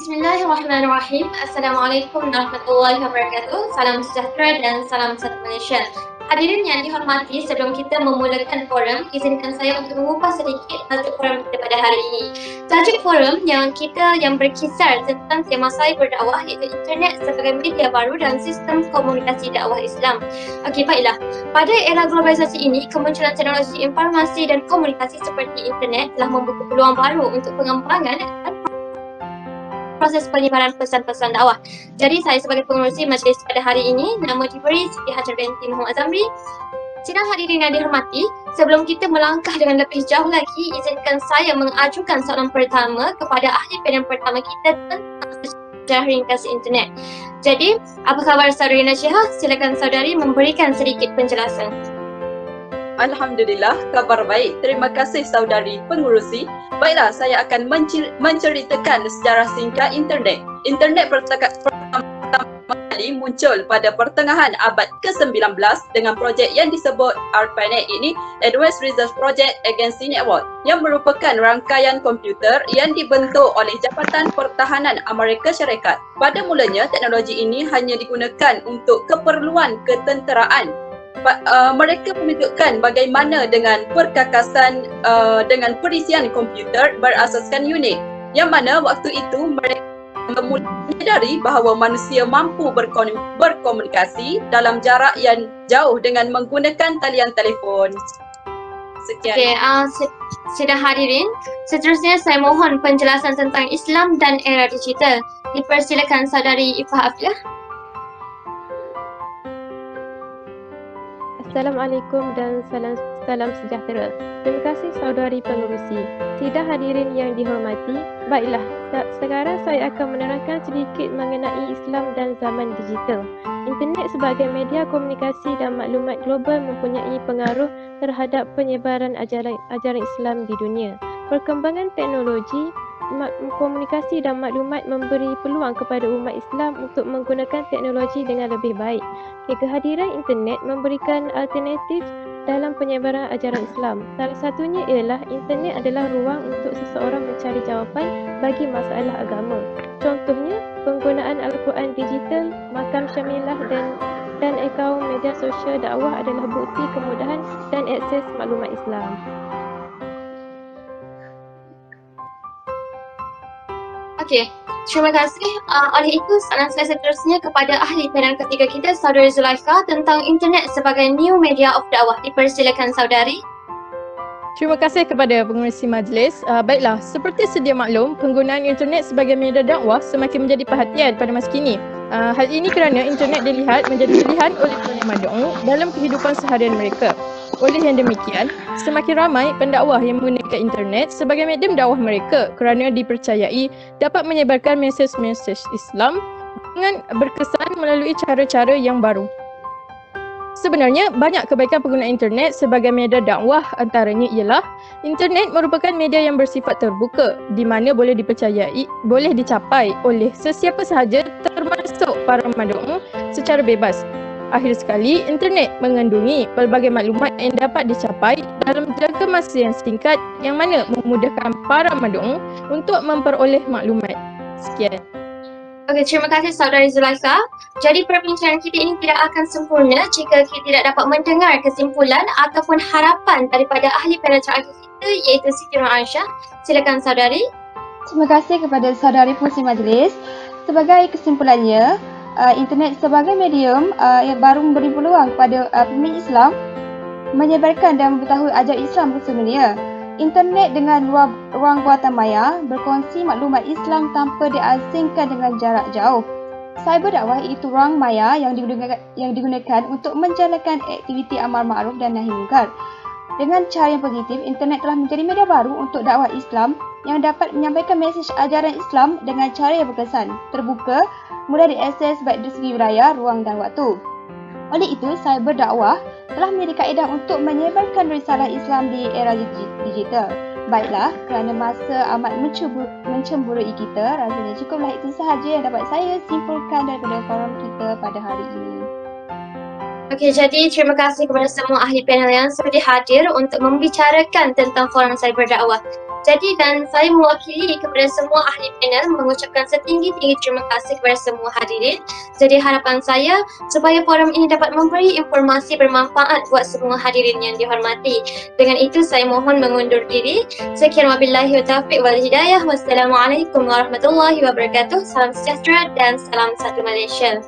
Bismillahirrahmanirrahim. Assalamualaikum warahmatullahi wabarakatuh. Salam sejahtera dan salam satu Malaysia. Hadirin yang dihormati, sebelum kita memulakan forum, izinkan saya untuk mengubah sedikit tajuk forum kita pada hari ini. Tajuk forum yang berkisar tentang tema saya berdakwah, iaitu internet sebagai media baru dan sistem komunikasi dakwah Islam. Okey, baiklah. Pada era globalisasi ini, kemunculan teknologi informasi dan komunikasi seperti internet telah membuka peluang baru untuk pengembangan dan proses penyebaran pesan-pesan dakwah. Jadi saya sebagai pengerusi majlis pada hari ini, nama diberi Siti Hajar binti Muhammad Zamri. Sidang hadirin yang dihormati, sebelum kita melangkah dengan lebih jauh lagi, izinkan saya mengajukan soalan pertama kepada ahli panel pertama kita tentang sejarah ringkas internet. Jadi, apa khabar saudari Najihah? Silakan saudari memberikan sedikit penjelasan. Alhamdulillah, kabar baik. Terima kasih saudari pengurusi. Baiklah, saya akan menceritakan sejarah singkat internet. Internet pertama kali muncul pada pertengahan abad ke-19 dengan projek yang disebut ARPANET ini, Advanced Research Project Agency Network, yang merupakan rangkaian komputer yang dibentuk oleh Jabatan Pertahanan Amerika Syarikat. Pada mulanya, teknologi ini hanya digunakan untuk keperluan ketenteraan. Mereka menunjukkan bagaimana dengan perkakasan dengan perisian komputer berasaskan unit, yang mana waktu itu mereka menyadari bahawa manusia mampu berkomunikasi dalam jarak yang jauh dengan menggunakan talian telefon. Sekian. Okey, sidang hadirin, seterusnya saya mohon penjelasan tentang Islam dan era digital. Dipersilakan saudari Ifah Afilah. Assalamualaikum dan salam sejahtera. Terima kasih saudari pengerusi. Sidang hadirin yang dihormati, baiklah, sekarang saya akan menerangkan sedikit mengenai Islam dan zaman digital. Internet sebagai media komunikasi dan maklumat global mempunyai pengaruh terhadap penyebaran ajaran Islam di dunia. Perkembangan teknologi komunikasi dan maklumat memberi peluang kepada umat Islam untuk menggunakan teknologi dengan lebih baik. Kehadiran internet memberikan alternatif dalam penyebaran ajaran Islam. Salah satunya ialah internet adalah ruang untuk seseorang mencari jawapan bagi masalah agama. Contohnya, penggunaan Al-Quran digital, makam syamilah dan akaun media sosial dakwah adalah bukti kemudahan dan akses maklumat Islam. Okey, terima kasih. Oleh itu, soalan saya seterusnya kepada ahli panel ketiga kita, saudari Zulaikha, tentang internet sebagai new media of dakwah. Dipersilakan saudari. Terima kasih kepada pengerusi majlis. Baiklah, seperti sedia maklum, penggunaan internet sebagai media dakwah semakin menjadi perhatian pada masa kini. Hal ini kerana internet dilihat menjadi pilihan oleh penerima dakwah dalam kehidupan seharian mereka. Oleh yang demikian, semakin ramai pendakwah yang menggunakan internet sebagai medium dakwah mereka kerana dipercayai dapat menyebarkan mesej-mesej Islam dengan berkesan melalui cara-cara yang baru. Sebenarnya, banyak kebaikan penggunaan internet sebagai media dakwah, antaranya ialah internet merupakan media yang bersifat terbuka di mana boleh dicapai oleh sesiapa sahaja termasuk para mad'u secara bebas. Akhir sekali, internet mengandungi pelbagai maklumat yang dapat dicapai dalam jangka masa yang singkat yang mana memudahkan para mad'u untuk memperoleh maklumat. Sekian. Okey, terima kasih saudari Zulaikha. Jadi perbincangan kita ini tidak akan sempurna jika kita tidak dapat mendengar kesimpulan ataupun harapan daripada ahli panel terakhir kita, iaitu Siti Aisyah. Silakan saudari. Terima kasih kepada saudari pengerusi majlis. Sebagai kesimpulannya, internet sebagai medium yang baru memberi peluang kepada pemilik Islam menyebarkan dan memberitahui ajaran Islam ke seluruh dunia. Internet dengan ruang buatan maya berkongsi maklumat Islam tanpa diasingkan dengan jarak jauh. Cyber dakwah iaitu ruang maya yang digunakan untuk menjalankan aktiviti amal ma'ruf dan nahi munkar. Dengan cara yang positif, internet telah menjadi media baru untuk dakwah Islam yang dapat menyampaikan mesej ajaran Islam dengan cara yang berkesan, terbuka, mudah diakses baik dari segi wilayah, ruang dan waktu. Oleh itu, cyber dakwah telah menjadi kaedah untuk menyebarkan risalah Islam di era digital. Baiklah, kerana masa amat mencemburui kita, rasanya cukuplah itu sahaja yang dapat saya simpulkan daripada forum kita pada hari ini. Okey, jadi terima kasih kepada semua ahli panel yang sudi hadir untuk membicarakan tentang forum cyber dakwah. Jadi dan saya mewakili kepada semua ahli panel mengucapkan setinggi-tinggi terima kasih kepada semua hadirin. Jadi harapan saya supaya forum ini dapat memberi informasi bermanfaat buat semua hadirin yang dihormati. Dengan itu saya mohon mengundur diri. Sekian wabillahi taufiq wal hidayah. Wassalamualaikum warahmatullahi wabarakatuh. Salam sejahtera dan salam satu Malaysia.